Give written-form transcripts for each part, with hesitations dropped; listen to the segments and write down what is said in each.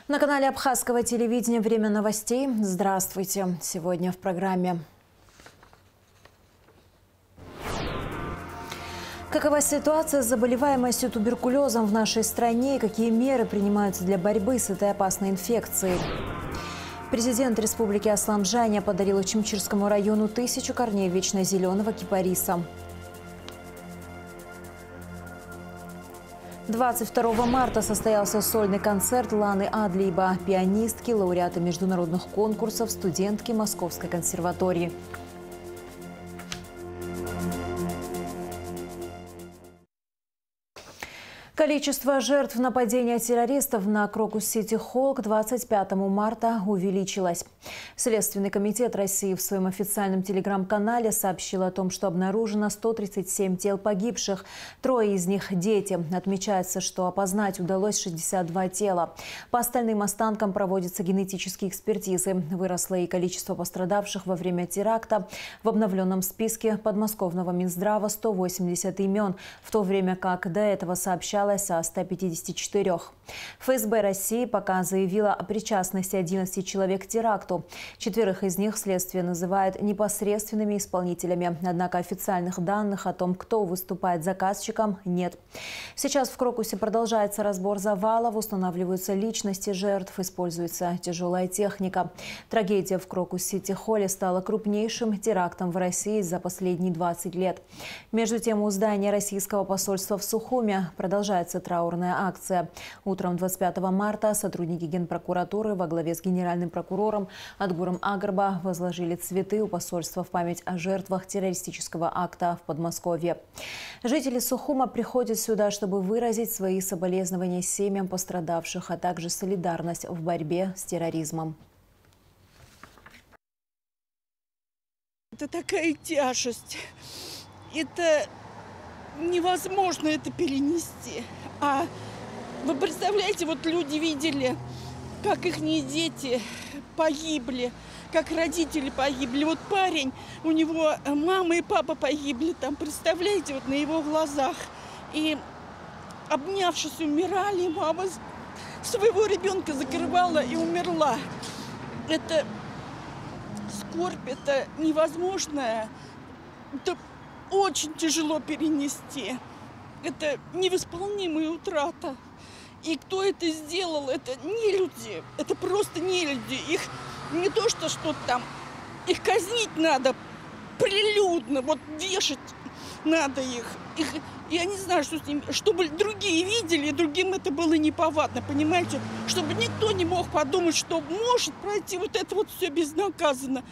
На канале Абхазского телевидения «Время новостей». Здравствуйте. Сегодня в программе. Какова ситуация с заболеваемостью туберкулезом в нашей стране и какие меры принимаются для борьбы с этой опасной инфекцией? Президент Республики Асламжания подарил Учимчирскому району 1000 корней вечно зеленого кипариса. 22 марта состоялся сольный концерт Ланы Адлиба, пианистки, лауреата международных конкурсов, студентки Московской консерватории. Количество жертв нападения террористов на Крокус-Сити Холл к 25 марта увеличилось. Следственный комитет России в своем официальном телеграм-канале сообщил о том, что обнаружено 137 тел погибших. 3 из них – дети. Отмечается, что опознать удалось 62 тела. По остальным останкам проводятся генетические экспертизы. Выросло и количество пострадавших во время теракта. В обновленном списке подмосковного Минздрава 180 имен, в то время как до этого сообщалось о 154. ФСБ России пока заявила о причастности 11 человек к теракту. 4 из них следствие называет непосредственными исполнителями. Однако официальных данных о том, кто выступает заказчиком, нет. Сейчас в Крокусе продолжается разбор завалов, устанавливаются личности жертв, используется тяжелая техника. Трагедия в Крокус-Сити-Холле стала крупнейшим терактом в России за последние 20 лет. Между тем, у здания российского посольства в Сухуме продолжается траурная акция. Утром 25 марта сотрудники Генпрокуратуры во главе с генеральным прокурором Адгуром Агарба возложили цветы у посольства в память о жертвах террористического акта в Подмосковье. Жители Сухума приходят сюда, чтобы выразить свои соболезнования семьям пострадавших, а также солидарность в борьбе с терроризмом. Это такая тяжесть. Это невозможно это перенести. А вы представляете, вот люди видели, как их дети погибли, как родители погибли. Вот парень, у него мама и папа погибли там, представляете, вот на его глазах. И обнявшись, умирали, мама своего ребенка закрывала и умерла. Это скорбь, это невозможное. Это очень тяжело перенести. Это невосполнимая утрата. И кто это сделал, это не люди. Это просто не люди. Их не то, что что-то там. Их казнить надо прилюдно. Вот вешать надо их. Я не знаю, что с ними. Чтобы другие видели, и другим это было неповадно. Понимаете? Чтобы никто не мог подумать, что может пройти вот это вот все безнаказанно.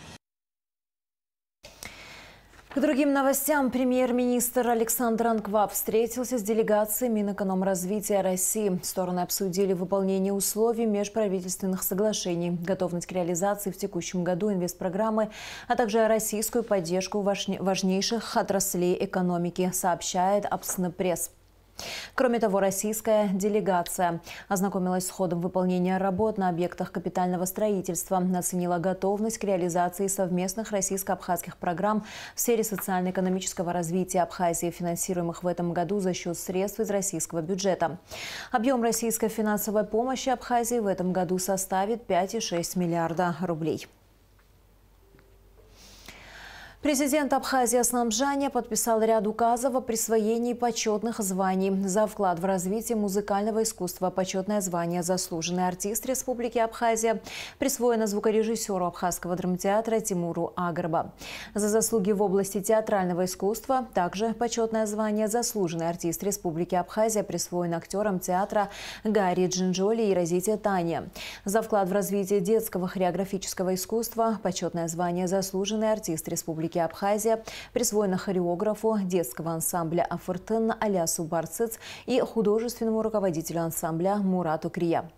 К другим новостям. Премьер-министр Александр Анкваб встретился с делегацией Минэкономразвития России. Стороны обсудили выполнение условий межправительственных соглашений, готовность к реализации в текущем году инвестпрограммы, а также российскую поддержку важнейших отраслей экономики, сообщает Апснепресс. Кроме того, российская делегация ознакомилась с ходом выполнения работ на объектах капитального строительства, оценила готовность к реализации совместных российско-абхазских программ в сфере социально-экономического развития Абхазии, финансируемых в этом году за счет средств из российского бюджета. Объем российской финансовой помощи Абхазии в этом году составит 5,6 миллиарда рублей. Президент Абхазии Асламжания подписал ряд указов о присвоении почетных званий. За вклад в развитие музыкального искусства почетное звание «Заслуженный артист Республики Абхазия» присвоено звукорежиссеру Абхазского драмтеатра Тимуру Агарба. За заслуги в области театрального искусства также почетное звание «Заслуженный артист Республики Абхазия» присвоено актерам театра Гарри Джинджоли и Розите Тане. За вклад в развитие детского хореографического искусства почетное звание «Заслуженный артист Республики Абхазия» присвоено хореографу детского ансамбля «Афыртын» Алясу Барцыц и художественному руководителю ансамбля Мурату Крия.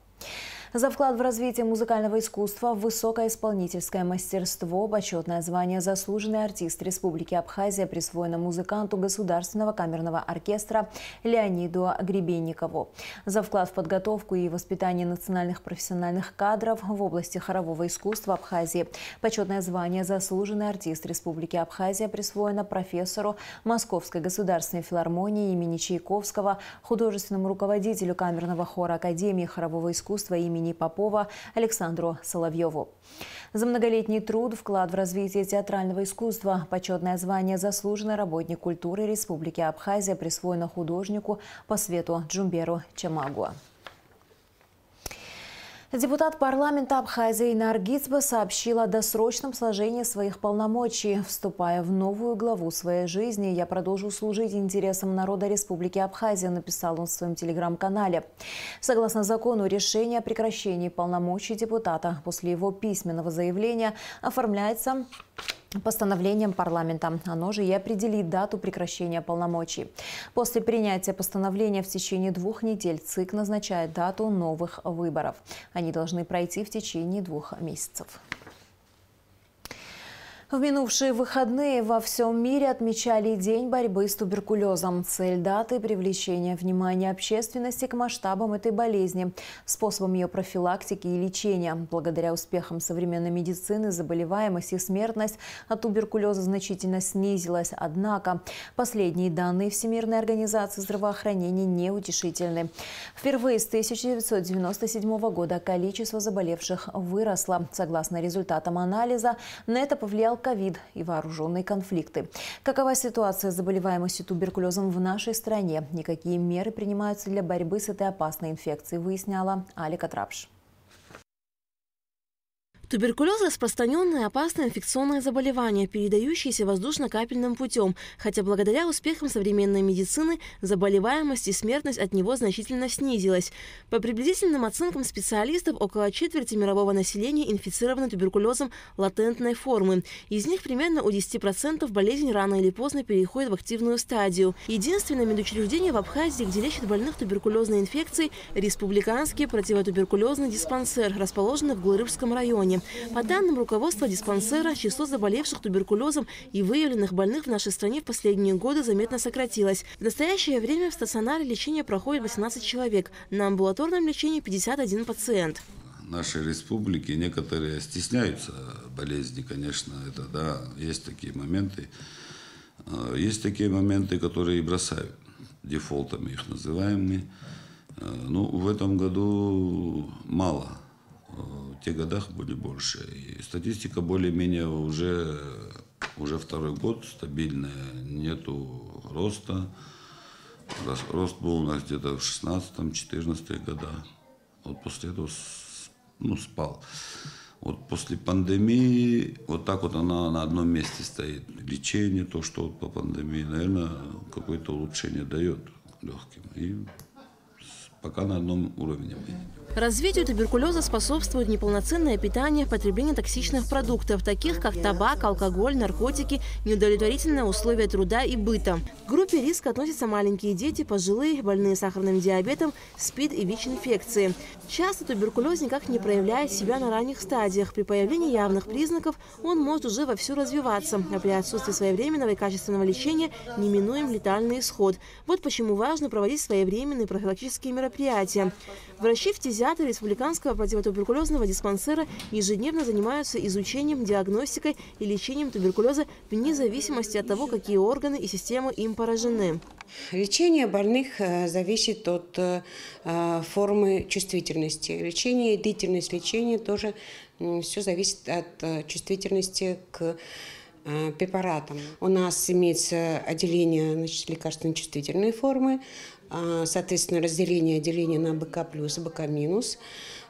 За вклад в развитие музыкального искусства, высокое исполнительское мастерство, почетное звание «Заслуженный артист Республики Абхазия» присвоено музыканту Государственного камерного оркестра Леониду Гребенникову. За вклад в подготовку и воспитание национальных профессиональных кадров в области хорового искусства Абхазии почетное звание «Заслуженный артист Республики Абхазия» присвоено профессору Московской государственной филармонии имени Чайковского, художественному руководителю камерного хора Академии хорового искусства имени имени Попова Александру Соловьеву. За многолетний труд, вклад в развитие театрального искусства почетное звание «Заслуженный работник культуры Республики Абхазия» присвоено художнику по свету Джумберу Чамагуа. Депутат парламента Абхазии Инар Гицба сообщила о досрочном сложении своих полномочий. Вступая в новую главу своей жизни, я продолжу служить интересам народа Республики Абхазия, написал он в своем телеграм-канале. Согласно закону, решение о прекращении полномочий депутата после его письменного заявления оформляется постановлением парламента. Оно же и определит дату прекращения полномочий. После принятия постановления в течение 2 недель ЦИК назначает дату новых выборов. Они должны пройти в течение 2 месяцев. В минувшие выходные во всем мире отмечали День борьбы с туберкулезом. Цель даты – привлечение внимания общественности к масштабам этой болезни, способам ее профилактики и лечения. Благодаря успехам современной медицины заболеваемость и смертность от туберкулеза значительно снизилась. Однако последние данные Всемирной организации здравоохранения неутешительны. Впервые с 1997 года количество заболевших выросло. Согласно результатам анализа, на это повлиял ковид и вооруженные конфликты. Какова ситуация с заболеваемостью туберкулезом в нашей стране? И какие меры принимаются для борьбы с этой опасной инфекцией, выясняла Алика Трапш. Туберкулез – распространенное опасное инфекционное заболевание, передающееся воздушно-капельным путем, хотя благодаря успехам современной медицины заболеваемость и смертность от него значительно снизилась. По приблизительным оценкам специалистов, около четверти мирового населения инфицировано туберкулезом латентной формы. Из них примерно у 10% болезнь рано или поздно переходит в активную стадию. Единственное медучреждение в Абхазии, где лечат больных туберкулезной инфекцией – республиканский противотуберкулезный диспансер, расположенный в Глырыбском районе. По данным руководства диспансера, число заболевших туберкулезом и выявленных больных в нашей стране в последние годы заметно сократилось. В настоящее время в стационаре лечения проходит 18 человек, на амбулаторном лечении 51 пациент. В нашей республике некоторые стесняются болезни, конечно, это да, есть такие моменты. Есть такие моменты, которые бросают, дефолтами их называемыми. Ну, в этом году мало. В тех годах были больше. И статистика более-менее уже 2-й год стабильная. Нету роста. Рост был у нас где-то в 16-14 годах. Вот после этого спал. Вот после пандемии вот так вот она на одном месте стоит. Лечение, то, что по пандемии, наверное, какое-то улучшение дает легким. И пока на одном уровне. Развитию туберкулеза способствует неполноценное питание, потребление токсичных продуктов, таких как табак, алкоголь, наркотики, неудовлетворительные условия труда и быта. К группе риска относятся маленькие дети, пожилые, больные сахарным диабетом, СПИД и ВИЧ-инфекции. Часто туберкулез никак не проявляет себя на ранних стадиях. При появлении явных признаков он может уже вовсю развиваться, а при отсутствии своевременного и качественного лечения неминуем летальный исход. Вот почему важно проводить своевременные профилактические мероприятия. Врачи-фтизиатры республиканского противотуберкулезного диспансера ежедневно занимаются изучением, диагностикой и лечением туберкулеза вне зависимости от того, какие органы и системы им поражены. Лечение больных зависит от формы чувствительности. Лечение и длительность лечения тоже все зависит от чувствительности к препаратам. У нас имеется отделение лекарственно чувствительной формы, соответственно, отделение на БК плюс и БК минус,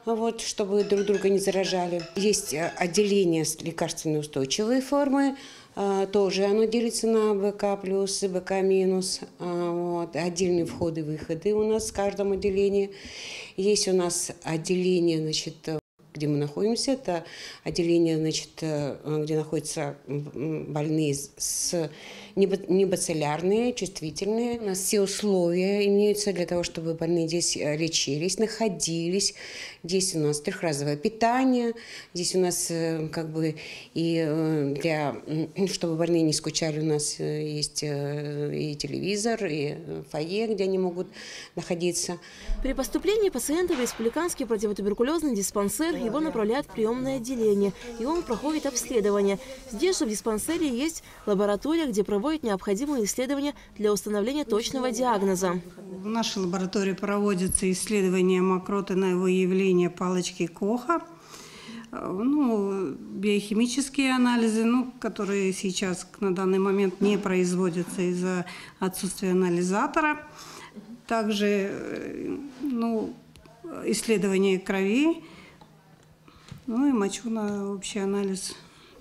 вот, чтобы друг друга не заражали. Есть отделение с лекарственно устойчивой формы, тоже оно делится на БК плюс и БК минус. Вот, отдельные входы и выходы у нас в каждом отделении. Есть у нас отделение, значит, где мы находимся, это отделение, значит, где находятся больные с небациллярные, чувствительные. У нас все условия имеются для того, чтобы больные здесь лечились, находились. Здесь у нас трехразовое питание, здесь у нас как бы и для, чтобы больные не скучали, у нас есть и телевизор, и фойе, где они могут находиться. При поступлении пациента в республиканский противотуберкулезный диспансер его направляют в приемное отделение, и он проходит обследование. Здесь же в диспансере есть лаборатория, где проводят проводит необходимые исследования для установления точного диагноза. В нашей лаборатории проводятся исследования мокроты на выявление палочки Коха. Биохимические анализы, которые сейчас на данный момент не производятся из-за отсутствия анализатора. Также исследование крови, и мочу на общий анализ.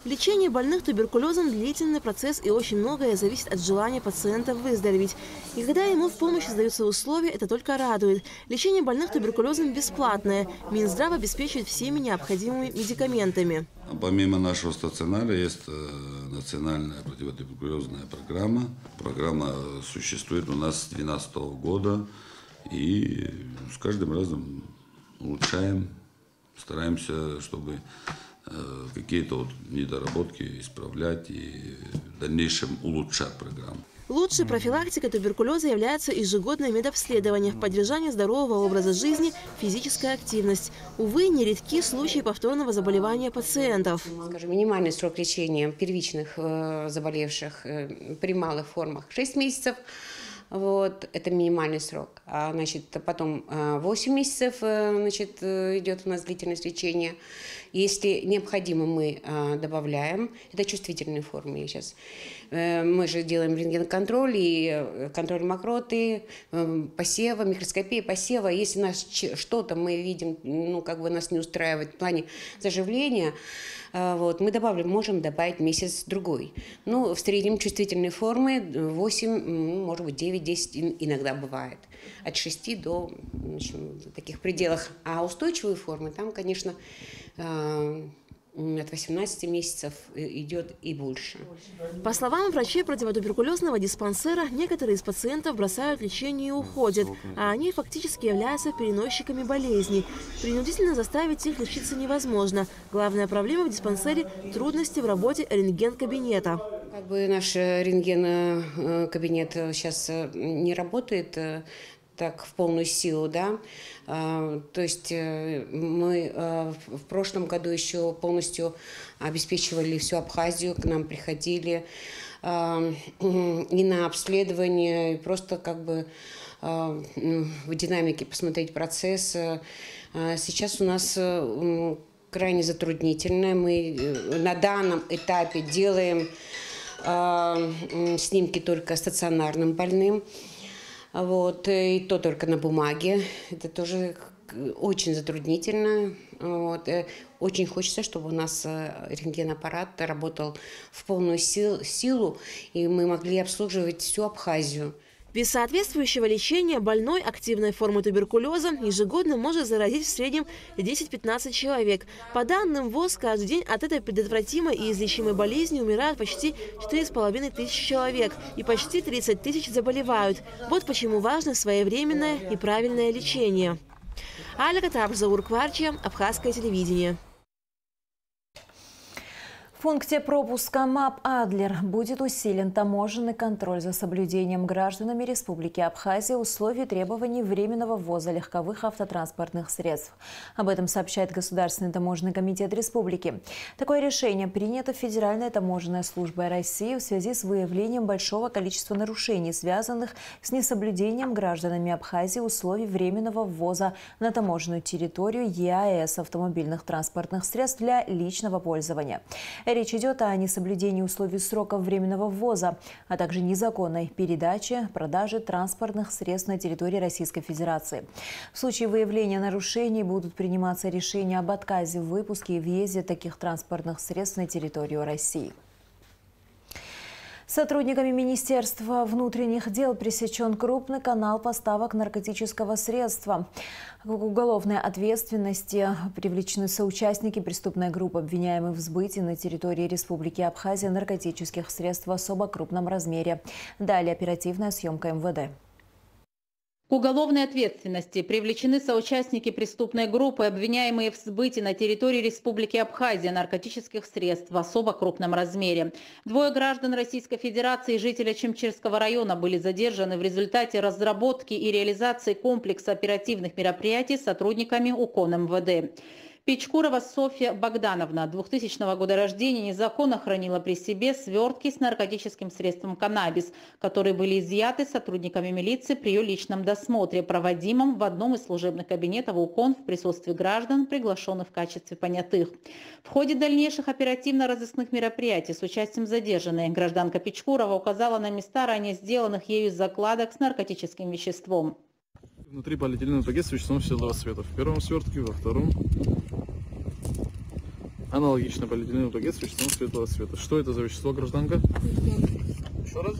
Лечение больных туберкулезом – длительный процесс, и очень многое зависит от желания пациента выздороветь. И когда ему в помощь создаются условия, это только радует. Лечение больных туберкулезом бесплатное. Минздрав обеспечивает всеми необходимыми медикаментами. Помимо нашего стационара есть национальная противотуберкулезная программа. Программа существует у нас с 2012 года. И с каждым разом улучшаем, стараемся, чтобы какие-то недоработки исправлять и в дальнейшем улучшать программу. Лучшей профилактикой туберкулеза является ежегодное медобследование, поддержание здорового образа жизни, физическая активность. Увы, нередки случаи повторного заболевания пациентов. Минимальный срок лечения первичных заболевших при малых формах 6 месяцев. Это минимальный срок. Потом 8 месяцев идет у нас длительность лечения. Если необходимо, мы добавляем. Это чувствительные формы сейчас. Мы же делаем рентгенконтроль и контроль мокроты, посева, микроскопия посева. Если нас что-то мы видим, нас не устраивает в плане заживления, мы можем добавить месяц-другой. В среднем чувствительные формы 8, может быть 9-10 иногда бывает. От 6 до таких пределах. А устойчивые формы, там, конечно, от 18 месяцев идет и больше. По словам врачей противотуберкулезного диспансера, некоторые из пациентов бросают лечение и уходят, а они фактически являются переносчиками болезней. Принудительно заставить их лечиться невозможно. Главная проблема в диспансере – трудности в работе рентген-кабинета. Наш рентген-кабинет сейчас не работает так в полную силу, да. То есть мы в прошлом году еще полностью обеспечивали всю Абхазию, к нам приходили и на обследование, и просто в динамике посмотреть процесс. Сейчас у нас крайне затруднительно. Мы на данном этапе делаем снимки только стационарным больным. И то только на бумаге. Это тоже очень затруднительно. Очень хочется, чтобы у нас рентгенаппарат работал в полную силу, и мы могли обслуживать всю Абхазию. Без соответствующего лечения больной активной формы туберкулеза ежегодно может заразить в среднем 10-15 человек. По данным ВОЗ, каждый день от этой предотвратимой и излечимой болезни умирают почти 4500 человек, и почти 30 тысяч заболевают. Вот почему важно своевременное и правильное лечение. Аля Катабзаур Кварчи, Абхазское телевидение. В пункте пропуска МАП «Адлер» будет усилен таможенный контроль за соблюдением гражданами Республики Абхазия условий требований временного ввоза легковых автотранспортных средств. Об этом сообщает Государственный таможенный комитет Республики. Такое решение принято Федеральной таможенной службой России в связи с выявлением большого количества нарушений, связанных с несоблюдением гражданами Абхазии условий временного ввоза на таможенную территорию ЕАЭС автомобильных транспортных средств для личного пользования. Речь идет о несоблюдении условий сроков временного ввоза, а также незаконной передаче, продаже транспортных средств на территории Российской Федерации. В случае выявления нарушений будут приниматься решения об отказе в выпуске и въезде таких транспортных средств на территорию России. Сотрудниками Министерства внутренних дел пресечен крупный канал поставок наркотического средства. К уголовной ответственности привлечены соучастники преступной группы, обвиняемых в сбытии на территории Республики Абхазия наркотических средств в особо крупном размере. Далее оперативная съемка МВД. К уголовной ответственности привлечены соучастники преступной группы, обвиняемые в сбытии на территории Республики Абхазия наркотических средств в особо крупном размере. 2 граждан Российской Федерации и жителя Чемчирского района были задержаны в результате разработки и реализации комплекса оперативных мероприятий с сотрудниками УКОН МВД. Печкурова Софья Богдановна, 2000 года рождения, незаконно хранила при себе свертки с наркотическим средством каннабис, которые были изъяты сотрудниками милиции при ее личном досмотре, проводимом в одном из служебных кабинетов УКОН в присутствии граждан, приглашенных в качестве понятых. В ходе дальнейших оперативно-розыскных мероприятий с участием задержанной гражданка Печкурова указала на места ранее сделанных ею закладок с наркотическим веществом. Внутри полиэтиленовый пакет с веществом светлого цвета. В первом свертке, во втором аналогично полиэтиленовый пакет с веществом светлого цвета. Что это за вещество, гражданка? Еще раз.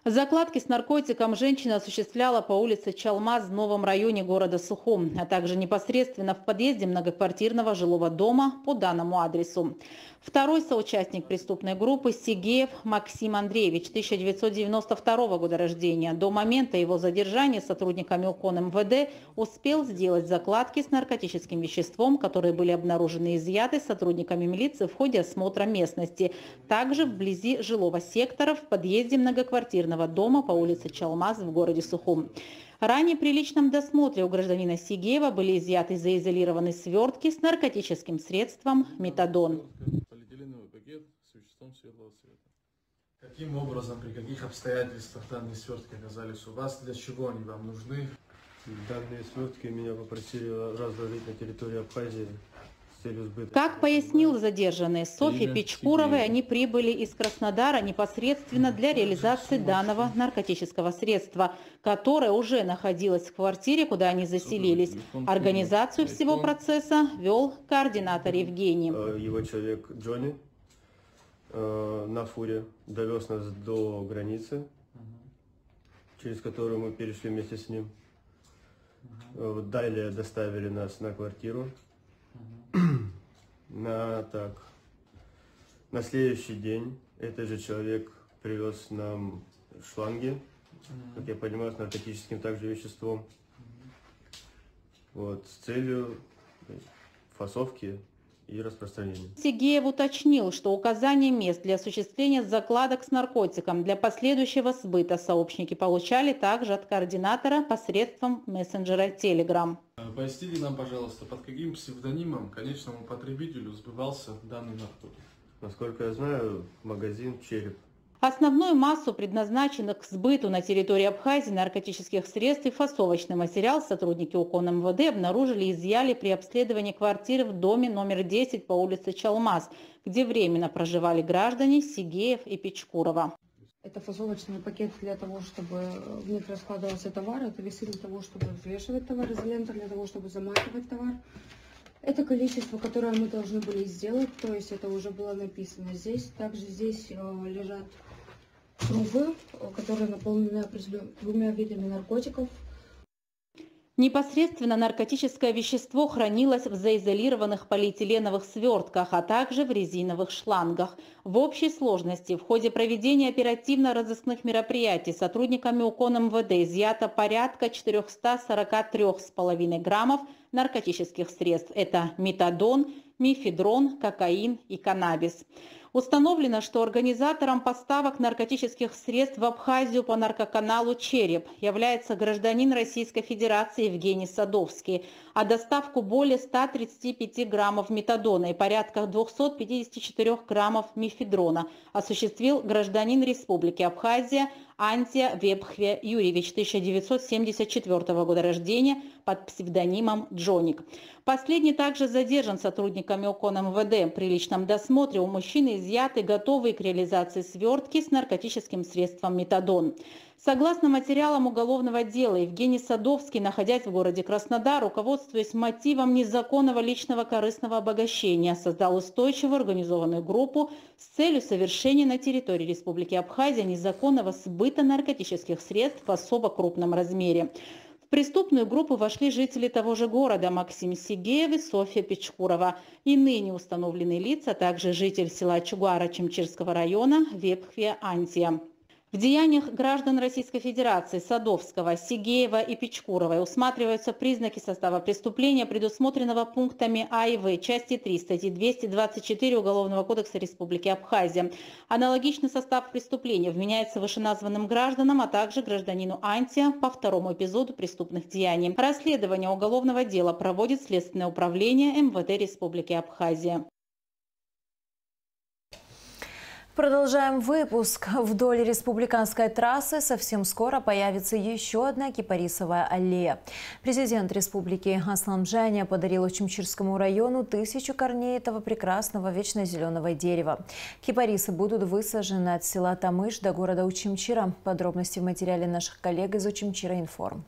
Закладки с наркотиком женщина осуществляла по улице Чалмаз в новом районе города Сухум, а также непосредственно в подъезде многоквартирного жилого дома по данному адресу. Второй соучастник преступной группы Сигеев Максим Андреевич, 1992 года рождения. До момента его задержания сотрудниками УКОН МВД успел сделать закладки с наркотическим веществом, которые были обнаружены и изъяты сотрудниками милиции в ходе осмотра местности. Также вблизи жилого сектора в подъезде многоквартирного дома по улице Чалмаз в городе Сухум. Ранее при личном досмотре у гражданина Сигеева были изъяты заизолированные свертки с наркотическим средством метадон. Полиэтиленовый пакет с веществом светлого цвета. Каким образом, при каких обстоятельствах данные свертки оказались у вас? Для чего они вам нужны? Данные свертки меня попросили разложить на территории Абхазии. Как пояснил задержанный Софье Печкуровой, они прибыли из Краснодара непосредственно для реализации данного наркотического средства, которое уже находилось в квартире, куда они заселились. Организацию всего процесса вел координатор Евгений. Его человек Джонни на фуре довез нас до границы, через которую мы перешли вместе с ним. Далее доставили нас на квартиру. На следующий день этот же человек привез нам шланги, как я понимаю, с наркотическим также веществом, с целью фасовки и распространения. Сигеев уточнил, что указание мест для осуществления закладок с наркотиком для последующего сбыта сообщники получали также от координатора посредством мессенджера Telegram. Поясните нам, пожалуйста, под каким псевдонимом конечному потребителю сбывался данный наркотик? Насколько я знаю, магазин «Череп». Основную массу предназначенных к сбыту на территории Абхазии наркотических средств и фасовочный материал сотрудники УКОН МВД обнаружили и изъяли при обследовании квартиры в доме номер 10 по улице Чалмаз, где временно проживали граждане Сигеев и Печкурова. Это фасовочный пакет для того, чтобы в них раскладывался товар, это весы для того, чтобы взвешивать товар, изолента для того, чтобы заматывать товар. Это количество, которое мы должны были сделать, то есть это уже было написано здесь. Также здесь лежат трубы, которые наполнены двумя видами наркотиков. Непосредственно наркотическое вещество хранилось в заизолированных полиэтиленовых свертках, а также в резиновых шлангах. В общей сложности в ходе проведения оперативно-розыскных мероприятий сотрудниками УКОН МВД изъято порядка 443,5 граммов наркотических средств. Это метадон, мефедрон, кокаин и каннабис. Установлено, что организатором поставок наркотических средств в Абхазию по наркоканалу «Череп» является гражданин Российской Федерации Евгений Садовский, а доставку более 135 граммов метадона и порядка 254 граммов мефедрона осуществил гражданин Республики Абхазия Антия Вепхве Юрьевич, 1974 года рождения, под псевдонимом Джоник. Последний также задержан сотрудниками УКОН МВД. При личном досмотре у мужчины изъяты готовые к реализации свертки с наркотическим средством метадон. Согласно материалам уголовного дела, Евгений Садовский, находясь в городе Краснодар, руководствуясь мотивом незаконного личного корыстного обогащения, создал устойчивую организованную группу с целью совершения на территории Республики Абхазия незаконного сбыта наркотических средств в особо крупном размере. В преступную группу вошли жители того же города Максим Сигеев и Софья Печкурова и ныне установленные лица, а также житель села Чугуара Чемчирского района Вепхве Антия. В деяниях граждан Российской Федерации Садовского, Сигеева и Печкуровой усматриваются признаки состава преступления, предусмотренного пунктами А и В части 3 статьи 224 Уголовного кодекса Республики Абхазия. Аналогичный состав преступления вменяется вышеназванным гражданам, а также гражданину Антия по второму эпизоду преступных деяний. Расследование уголовного дела проводит Следственное управление МВД Республики Абхазия. Продолжаем выпуск. Вдоль республиканской трассы совсем скоро появится еще одна кипарисовая аллея. Президент республики Аслан Джания подарил Очимчирскому району 1000 корней этого прекрасного вечно зеленого дерева. Кипарисы будут высажены от села Тамыш до города Очимчира. Подробности в материале наших коллег из Очимчира Информ.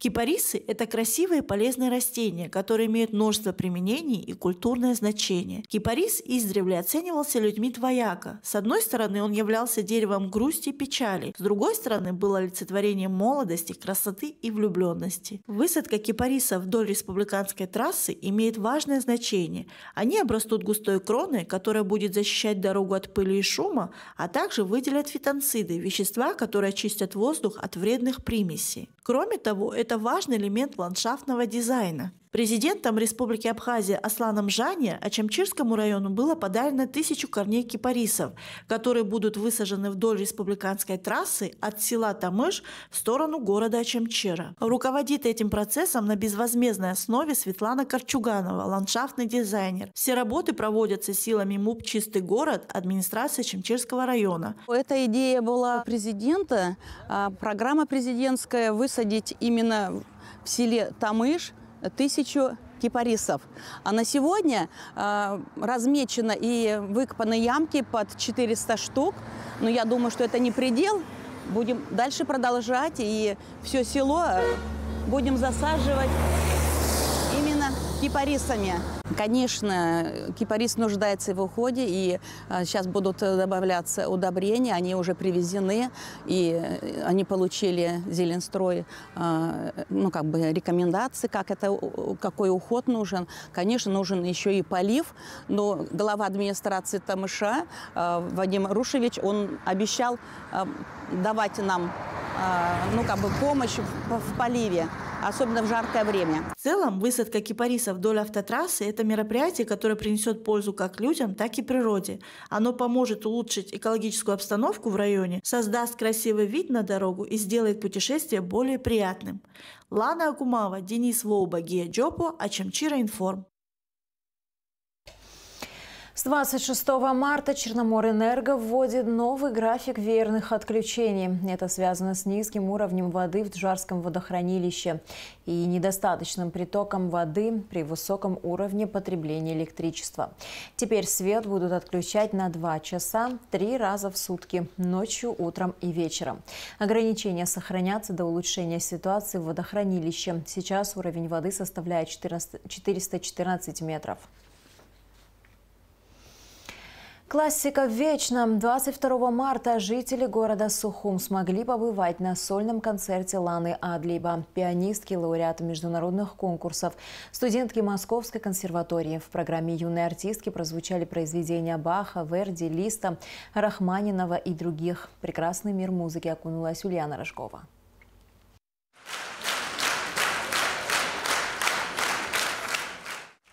Кипарисы – это красивые и полезные растения, которые имеют множество применений и культурное значение. Кипарис издревле оценивался людьми двояко. С одной стороны, он являлся деревом грусти и печали, с другой стороны, был олицетворением молодости, красоты и влюбленности. Высадка кипарисов вдоль республиканской трассы имеет важное значение. Они обрастут густой кроной, которая будет защищать дорогу от пыли и шума, а также выделят фитонциды – вещества, которые очистят воздух от вредных примесей. Кроме того, это важный элемент ландшафтного дизайна. Президентом Республики Абхазия Асланом Джания Очимчирскому району было подарено 1000 корней кипарисов, которые будут высажены вдоль республиканской трассы от села Тамыш в сторону города Очимчира. Руководит этим процессом на безвозмездной основе Светлана Корчуганова, ландшафтный дизайнер. Все работы проводятся силами МУП «Чистый город» администрации Очимчирского района. Эта идея была президента, программа президентская высадить именно в селе Тамыш 1000 кипарисов. А на сегодня размечено и выкопаны ямки под 400 штук. Но я думаю, что это не предел. Будем дальше продолжать и все село будем засаживать именно кипарисами. Конечно, кипарис нуждается в уходе, и сейчас будут добавляться удобрения, они уже привезены, и они получили Зеленстрой, рекомендации, какой уход нужен. Конечно, нужен еще и полив, но глава администрации Тамыша Вадим Рушевич, он обещал давать нам помощь в поливе, особенно в жаркое время. В целом, высадка кипарисов вдоль автотрассы – это мероприятие, которое принесет пользу как людям, так и природе. Оно поможет улучшить экологическую обстановку в районе, создаст красивый вид на дорогу и сделает путешествие более приятным. Лана Акумава, Денис Воуба, Гия Джопо, Очимчира Информ. С 26 марта Черноморэнерго вводит новый график веерных отключений. Это связано с низким уровнем воды в Джарском водохранилище и недостаточным притоком воды при высоком уровне потребления электричества. Теперь свет будут отключать на 2 часа 3 раза в сутки – ночью, утром и вечером. Ограничения сохранятся до улучшения ситуации в водохранилище. Сейчас уровень воды составляет 414 метров. Классика вечна. 22 марта жители города Сухум смогли побывать на сольном концерте Ланы Адлиба, пианистки, лауреата международных конкурсов, студентки Московской консерватории. В программе «Юные артистки» прозвучали произведения Баха, Верди, Листа, Рахманинова и других. В прекрасный мир музыки окунулась Ульяна Рожкова.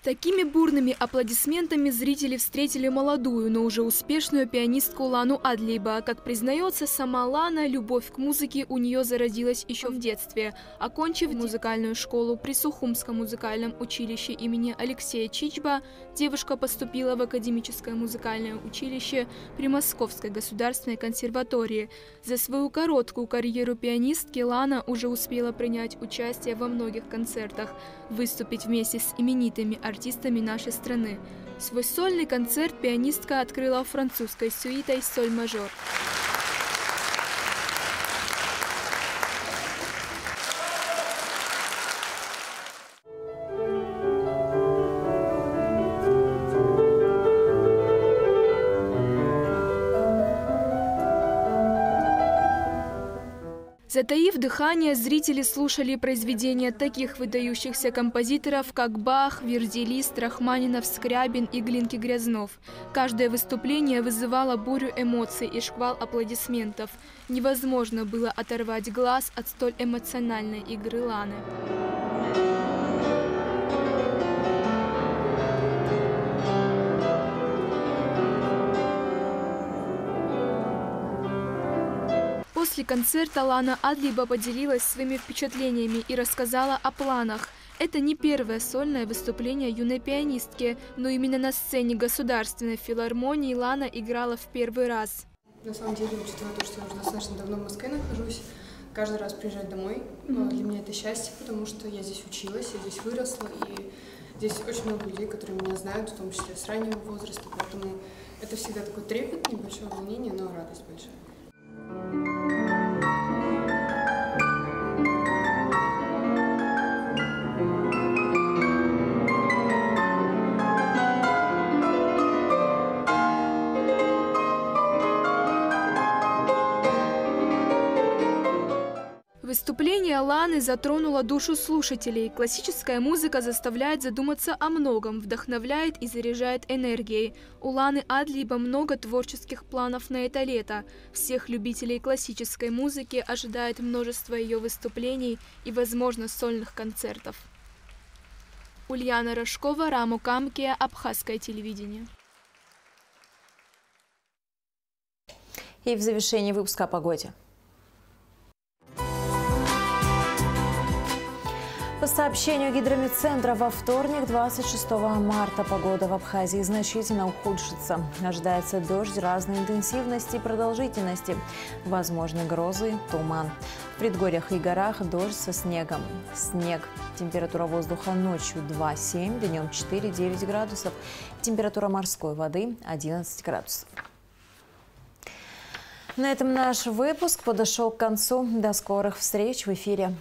Такими бурными аплодисментами зрители встретили молодую, но уже успешную пианистку Лану Адлиба. Как признается сама Лана, любовь к музыке у нее зародилась еще в детстве. Окончив музыкальную школу при Сухумском музыкальном училище имени Алексея Чичба, девушка поступила в академическое музыкальное училище при Московской государственной консерватории. За свою короткую карьеру пианистки Лана уже успела принять участие во многих концертах, выступить вместе с именитыми артистами нашей страны. Свой сольный концерт пианистка открыла французской сюитой «Соль-мажор». Затаив дыхание, зрители слушали произведения таких выдающихся композиторов, как Бах, Верди Лист, Рахманинов, Скрябин и Глинки-Грязнов. Каждое выступление вызывало бурю эмоций и шквал аплодисментов. Невозможно было оторвать глаз от столь эмоциональной игры Ланы. После концерта Лана Адлиба поделилась своими впечатлениями и рассказала о планах. Это не первое сольное выступление юной пианистки, но именно на сцене Государственной филармонии Лана играла в первый раз. На самом деле, учитывая то, что я уже достаточно давно в Москве нахожусь, каждый раз приезжать домой, для меня это счастье, потому что я здесь училась, я здесь выросла, и здесь очень много людей, которые меня знают, в том числе с раннего возраста, поэтому это всегда такой трепет, небольшое волнение, но радость большая. Выступление Ланы затронуло душу слушателей. Классическая музыка заставляет задуматься о многом, вдохновляет и заряжает энергией. У Ланы Адлиба много творческих планов на это лето. Всех любителей классической музыки ожидает множество ее выступлений и, возможно, сольных концертов. Ульяна Рожкова, Рамо Камкия, Абхазское телевидение. И в завершении выпуска о погоде. По сообщению гидрометцентра, во вторник, 26 марта, погода в Абхазии значительно ухудшится. Ожидается дождь разной интенсивности и продолжительности. Возможны грозы, туман. В предгорьях и горах дождь со снегом. Снег. Температура воздуха ночью 2,7, днем 4,9 градусов. Температура морской воды 11 градусов. На этом наш выпуск подошел к концу. До скорых встреч в эфире.